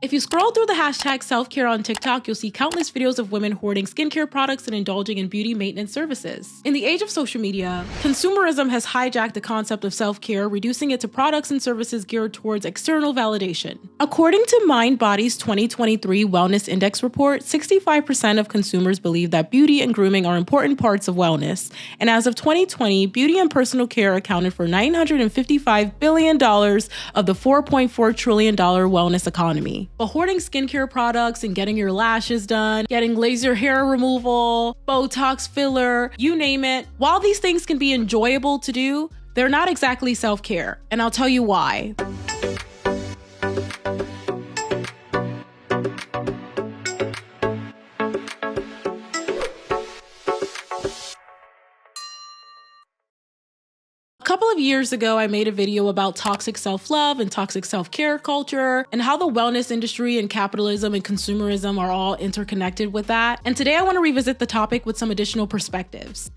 If you scroll through the hashtag self-care on TikTok, you'll see countless videos of women hoarding skincare products and indulging in beauty maintenance services. In the age of social media, consumerism has hijacked the concept of self-care, reducing it to products and services geared towards external validation. According to MindBody's 2023 Wellness Index report, 65% of consumers believe that beauty and grooming are important parts of wellness. And as of 2020, beauty and personal care accounted for $955 billion of the $4.4 trillion wellness economy. But hoarding skincare products and getting your lashes done, getting laser hair removal, Botox filler, you name it, while these things can be enjoyable to do, they're not exactly self-care. And I'll tell you why. A couple of years ago, I made a video about toxic self-love and toxic self-care culture and how the wellness industry and capitalism and consumerism are all interconnected with that. And today I want to revisit the topic with some additional perspectives.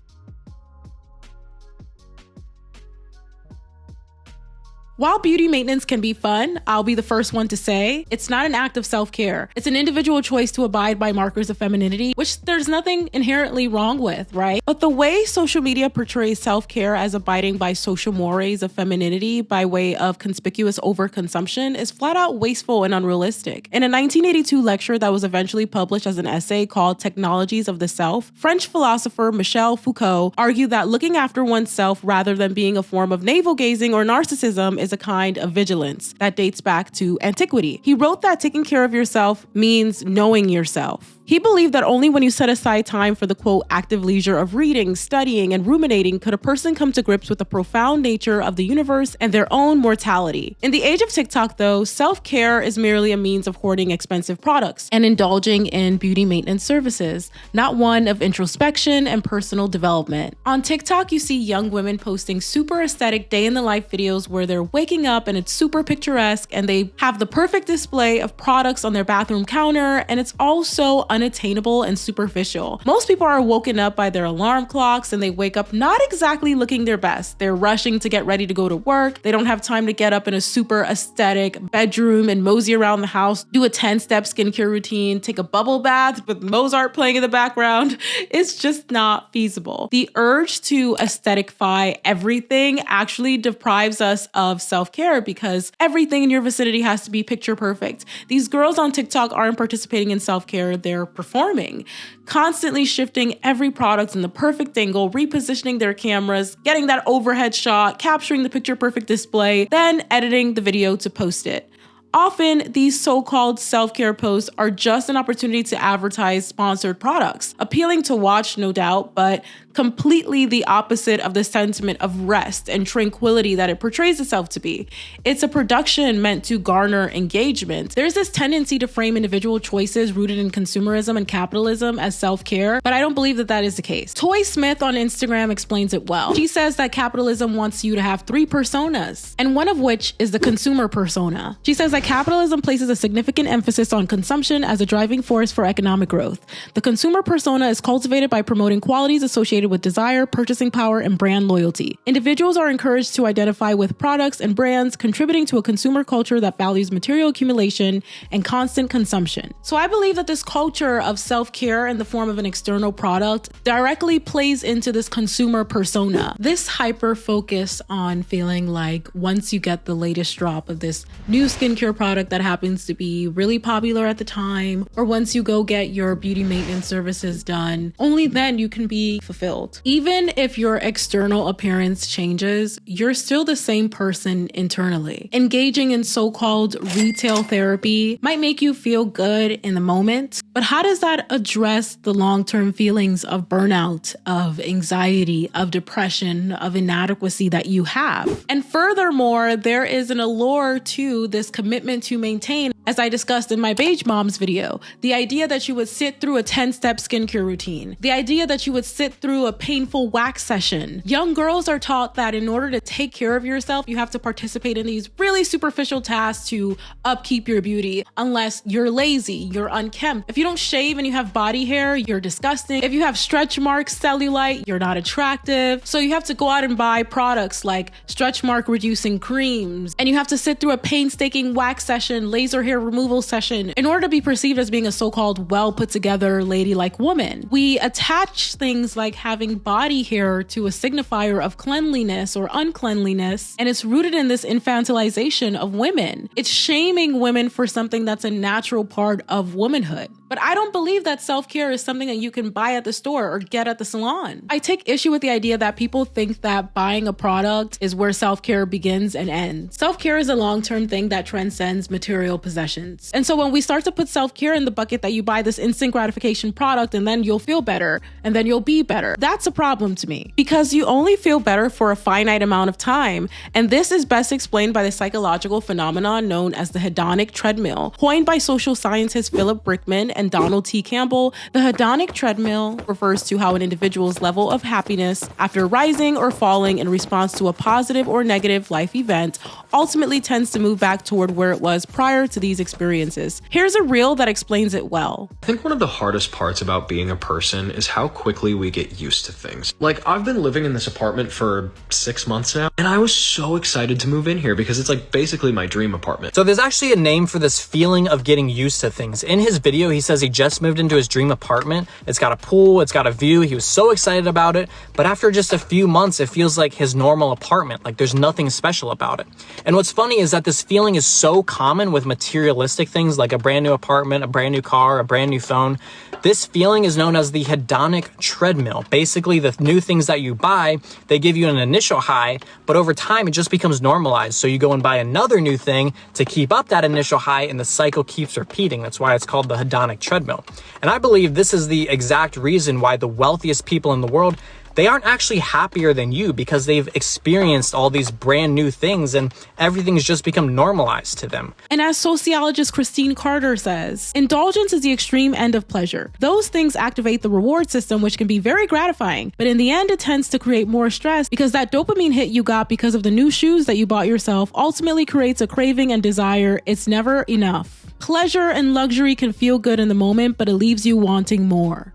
While beauty maintenance can be fun, I'll be the first one to say, it's not an act of self-care. It's an individual choice to abide by markers of femininity, which there's nothing inherently wrong with, right? But the way social media portrays self-care as abiding by social mores of femininity by way of conspicuous overconsumption is flat out wasteful and unrealistic. In a 1982 lecture that was eventually published as an essay called Technologies of the Self, French philosopher Michel Foucault argued that looking after oneself rather than being a form of navel-gazing or narcissism is a kind of vigilance that dates back to antiquity. He wrote that taking care of yourself means knowing yourself. He believed that only when you set aside time for the quote active leisure of reading, studying, and ruminating could a person come to grips with the profound nature of the universe and their own mortality. In the age of TikTok, though, self-care is merely a means of hoarding expensive products and indulging in beauty maintenance services, not one of introspection and personal development. On TikTok, you see young women posting super aesthetic day-in-the-life videos where they're waking up and it's super picturesque and they have the perfect display of products on their bathroom counter, and it's also unattainable and superficial. Most people are woken up by their alarm clocks and they wake up not exactly looking their best. They're rushing to get ready to go to work. They don't have time to get up in a super aesthetic bedroom and mosey around the house, do a 10-step skincare routine, take a bubble bath with Mozart playing in the background. It's just not feasible. The urge to aestheticify everything actually deprives us of self-care because everything in your vicinity has to be picture perfect. These girls on TikTok aren't participating in self-care, they're performing, constantly shifting every product in the perfect angle, repositioning their cameras, getting that overhead shot, capturing the picture perfect display, then editing the video to post it. Often, these so-called self-care posts are just an opportunity to advertise sponsored products, appealing to watch, no doubt, but completely the opposite of the sentiment of rest and tranquility that it portrays itself to be. It's a production meant to garner engagement. There's this tendency to frame individual choices rooted in consumerism and capitalism as self-care, but I don't believe that that is the case. Toy Smith on Instagram explains it well. She says that capitalism wants you to have 3 personas, and one of which is the consumer persona. She says that capitalism places a significant emphasis on consumption as a driving force for economic growth. The consumer persona is cultivated by promoting qualities associated with desire, purchasing power, and brand loyalty. Individuals are encouraged to identify with products and brands, contributing to a consumer culture that values material accumulation and constant consumption. So I believe that this culture of self-care in the form of an external product directly plays into this consumer persona. This hyper focus on feeling like once you get the latest drop of this new skincare product that happens to be really popular at the time, or once you go get your beauty maintenance services done, only then you can be fulfilled. Even if your external appearance changes, you're still the same person internally. Engaging in so-called retail therapy might make you feel good in the moment, but how does that address the long-term feelings of burnout, of anxiety, of depression, of inadequacy that you have? And furthermore, there is an allure to this commitment to maintain, as I discussed in my Beige Moms video, the idea that you would sit through a 10-step skincare routine, the idea that you would sit through a painful wax session. Young girls are taught that in order to take care of yourself, you have to participate in these really superficial tasks to upkeep your beauty, unless you're lazy, you're unkempt. If you don't shave and you have body hair, you're disgusting. If you have stretch marks, cellulite, you're not attractive. So you have to go out and buy products like stretch mark reducing creams, and you have to sit through a painstaking wax session, laser hair hair removal session in order to be perceived as being a so-called well put together ladylike woman. We attach things like having body hair to a signifier of cleanliness or uncleanliness, and it's rooted in this infantilization of women. It's shaming women for something that's a natural part of womanhood. But I don't believe that self-care is something that you can buy at the store or get at the salon. I take issue with the idea that people think that buying a product is where self-care begins and ends. Self-care is a long-term thing that transcends material possessions. And so when we start to put self-care in the bucket that you buy this instant gratification product and then you'll feel better and then you'll be better, that's a problem to me. Because you only feel better for a finite amount of time. And this is best explained by the psychological phenomenon known as the hedonic treadmill, coined by social scientists Philip Brickman and Donald T. Campbell. The hedonic treadmill refers to how an individual's level of happiness after rising or falling in response to a positive or negative life event ultimately tends to move back toward where it was prior to these experiences. Here's a reel that explains it well. I think one of the hardest parts about being a person is how quickly we get used to things. Like, I've been living in this apartment for 6 months now, and I was so excited to move in here because it's like basically my dream apartment. So there's actually a name for this feeling of getting used to things. In his video, he says he just moved into his dream apartment. It's got a pool, it's got a view. He was so excited about it, but after just a few months, it feels like his normal apartment, like there's nothing special about it. And what's funny is that this feeling is so common with materialistic things like a brand new apartment, a brand new car, a brand new phone. This feeling is known as the hedonic treadmill. Basically, the new things that you buy, they give you an initial high, but over time, it just becomes normalized. So you go and buy another new thing to keep up that initial high, and the cycle keeps repeating. That's why it's called the hedonic treadmill. And I believe this is the exact reason why the wealthiest people in the world, they aren't actually happier than you, because they've experienced all these brand new things and everything's just become normalized to them. And as sociologist Christine Carter says, indulgence is the extreme end of pleasure. Those things activate the reward system, which can be very gratifying, but in the end, it tends to create more stress because that dopamine hit you got because of the new shoes that you bought yourself ultimately creates a craving and desire. It's never enough. Pleasure and luxury can feel good in the moment, but it leaves you wanting more.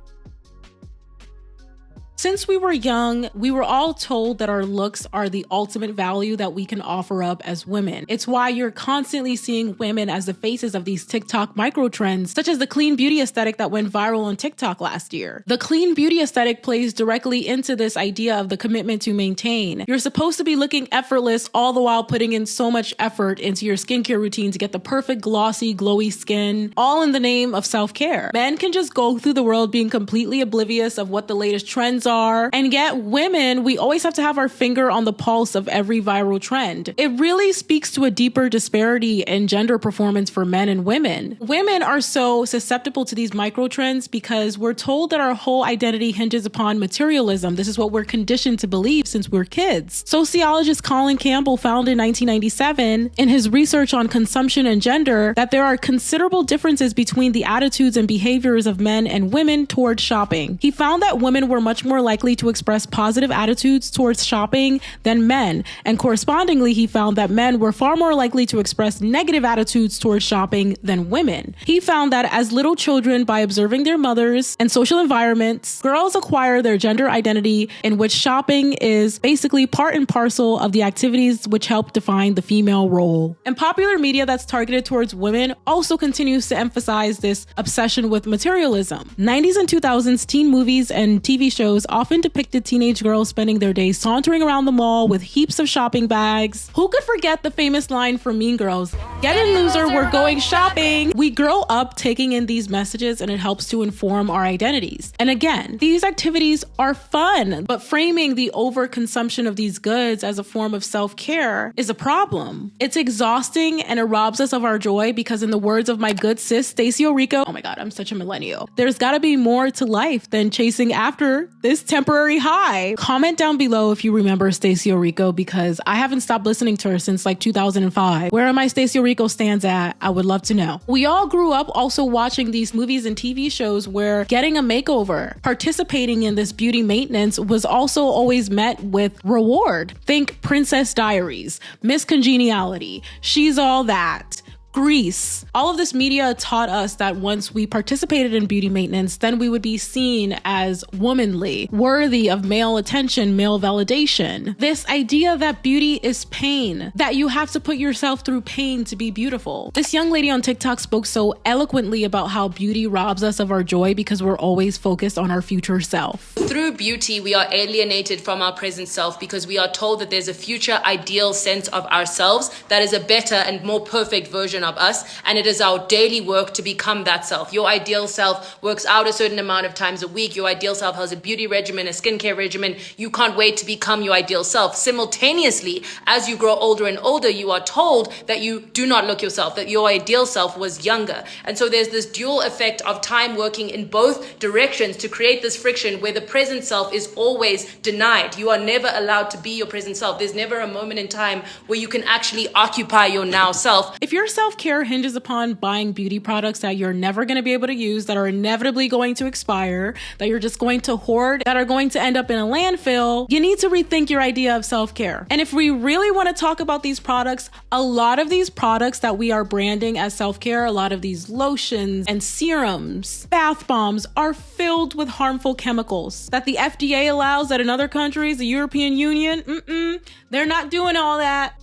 Since we were young, we were all told that our looks are the ultimate value that we can offer up as women. It's why you're constantly seeing women as the faces of these TikTok micro trends, such as the clean beauty aesthetic that went viral on TikTok last year. The clean beauty aesthetic plays directly into this idea of the commitment to maintain. You're supposed to be looking effortless, all the while putting in so much effort into your skincare routine to get the perfect glossy, glowy skin, all in the name of self-care. Men can just go through the world being completely oblivious of what the latest trends are, and yet women, we always have to have our finger on the pulse of every viral trend. It really speaks to a deeper disparity in gender performance for men and women. Women are so susceptible to these micro trends because we're told that our whole identity hinges upon materialism. This is what we're conditioned to believe since we're kids. Sociologist Colin Campbell found in 1997 in his research on consumption and gender that there are considerable differences between the attitudes and behaviors of men and women towards shopping. He found that women were much more likely to express positive attitudes towards shopping than men, and correspondingly, he found that men were far more likely to express negative attitudes towards shopping than women. He found that as little children, by observing their mothers and social environments, girls acquire their gender identity, in which shopping is basically part and parcel of the activities which help define the female role. And popular media that's targeted towards women also continues to emphasize this obsession with materialism. 90s and 2000s teen movies and TV shows often depicted teenage girls spending their days sauntering around the mall with heaps of shopping bags. Who could forget the famous line from Mean Girls? Get in, loser, we're going shopping. We grow up taking in these messages, and it helps to inform our identities. And again, these activities are fun, but framing the overconsumption of these goods as a form of self-care is a problem. It's exhausting and it robs us of our joy because, in the words of my good sis, Stacey Orico, oh my God, I'm such a millennial. There's gotta be more to life than chasing after this temporary high. Comment down below if you remember Stacey Orico, because I haven't stopped listening to her since like 2005. Where my Stacey Orico stands at, I would love to know. We all grew up also watching these movies and TV shows where getting a makeover, participating in this beauty maintenance was also always met with reward. Think Princess Diaries, Miss Congeniality, She's All That, Greece. All of this media taught us that once we participated in beauty maintenance, then we would be seen as womanly, worthy of male attention, male validation. This idea that beauty is pain, that you have to put yourself through pain to be beautiful. This young lady on TikTok spoke so eloquently about how beauty robs us of our joy because we're always focused on our future self. Through beauty, we are alienated from our present self because we are told that there's a future ideal sense of ourselves that is a better and more perfect version of us, and it is our daily work to become that self. Your ideal self works out a certain amount of times a week. Your ideal self has a beauty regimen, a skincare regimen. You can't wait to become your ideal self. Simultaneously, as you grow older and older, you are told that you do not look yourself, that your ideal self was younger. And so there's this dual effect of time working in both directions to create this friction where the present self is always denied. You are never allowed to be your present self. There's never a moment in time where you can actually occupy your now self. If your self-care hinges upon buying beauty products that you're never going to be able to use, that are inevitably going to expire, that you're just going to hoard, that are going to end up in a landfill, you need to rethink your idea of self-care. And if we really want to talk about these products, a lot of these products that we are branding as self-care, a lot of these lotions and serums, bath bombs are filled with harmful chemicals that the FDA allows, that in other countries, the European Union, they're not doing all that.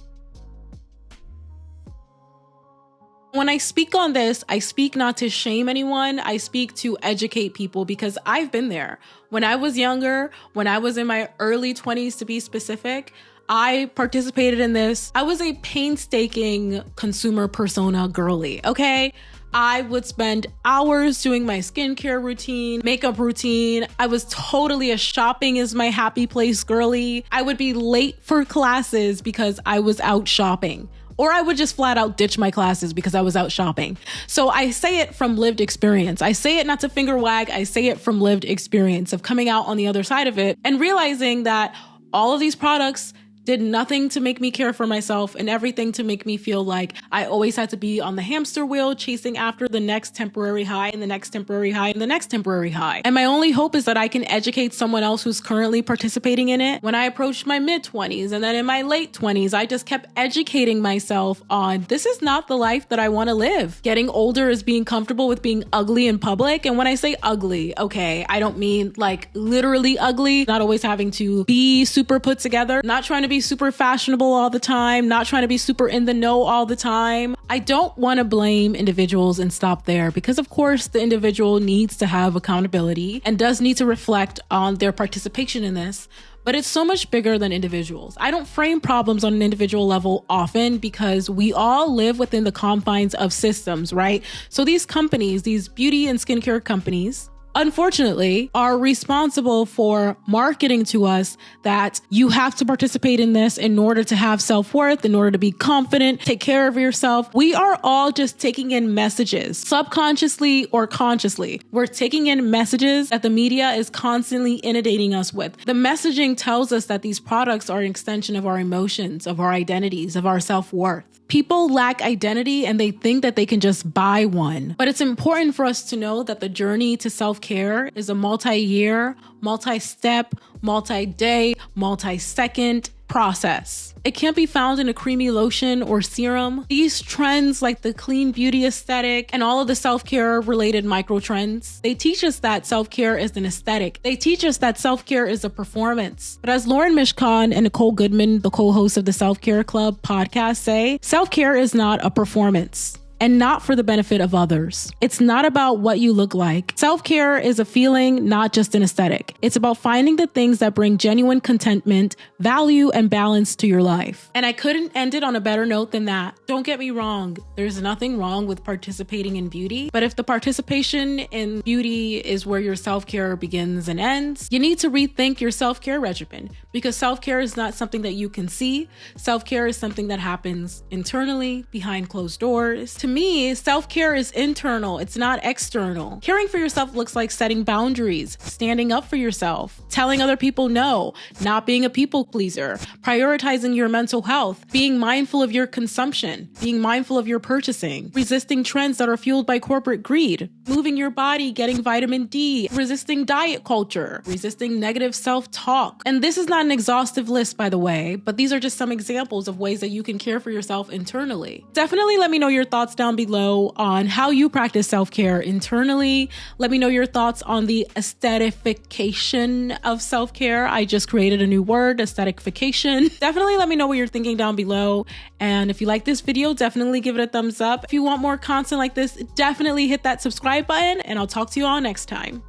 When I speak on this, I speak not to shame anyone. I speak to educate people because I've been there. When I was younger, when I was in my early 20s to be specific, I participated in this. I was a painstaking consumer persona girly, okay? I would spend hours doing my skincare routine, makeup routine. I was totally a shopping is my happy place girly. I would be late for classes because I was out shopping. Or I would just flat out ditch my classes because I was out shopping. So I say it from lived experience. I say it not to finger wag. I say it from lived experience of coming out on the other side of it and realizing that all of these products did nothing to make me care for myself and everything to make me feel like I always had to be on the hamster wheel chasing after the next temporary high and the next temporary high and the next temporary high. And my only hope is that I can educate someone else who's currently participating in it. When I approached my mid-20s and then in my late 20s, I just kept educating myself on this is not the life that I want to live. Getting older is being comfortable with being ugly in public. And when I say ugly, okay, I don't mean like literally ugly, not always having to be super put together, not trying to be super fashionable all the time, not trying to be super in the know all the time. I don't want to blame individuals and stop there because of course the individual needs to have accountability and does need to reflect on their participation in this. But it's so much bigger than individuals. I don't frame problems on an individual level often because we all live within the confines of systems, right? So these companies, these beauty and skincare companies, unfortunately, are responsible for marketing to us that you have to participate in this in order to have self-worth, in order to be confident, take care of yourself. We are all just taking in messages, subconsciously or consciously. We're taking in messages that the media is constantly inundating us with. The messaging tells us that these products are an extension of our emotions, of our identities, of our self-worth. People lack identity and they think that they can just buy one. But it's important for us to know that the journey to self-care is a multi-year, multi-step, multi-day, multi-second process. It can't be found in a creamy lotion or serum. These trends like the clean beauty aesthetic and all of the self-care related micro trends, they teach us that self-care is an aesthetic. They teach us that self-care is a performance. But as Lauren Michel and Nicole Goodman, the co-hosts of the Self-Care Club podcast say, self-care is not a performance. And not for the benefit of others. It's not about what you look like. Self-care is a feeling, not just an aesthetic. It's about finding the things that bring genuine contentment, value, and balance to your life. And I couldn't end it on a better note than that. Don't get me wrong. There's nothing wrong with participating in beauty. But if the participation in beauty is where your self-care begins and ends, you need to rethink your self-care regimen. Because self-care is not something that you can see. Self-care is something that happens internally, behind closed doors. To me, self-care is internal. It's not external. Caring for yourself looks like setting boundaries, standing up for yourself, telling other people no, not being a people pleaser, prioritizing your mental health, being mindful of your consumption, being mindful of your purchasing, resisting trends that are fueled by corporate greed, moving your body, getting vitamin D, resisting diet culture, resisting negative self-talk. And this is not not an exhaustive list, by the way, but these are just some examples of ways that you can care for yourself internally. Definitely let me know your thoughts down below on how you practice self-care internally. Let me know your thoughts on the aesthetification of self-care. I just created a new word, aesthetification. Definitely let me know what you're thinking down below. And if you like this video, definitely give it a thumbs up. If you want more content like this, definitely hit that subscribe button, and I'll talk to you all next time.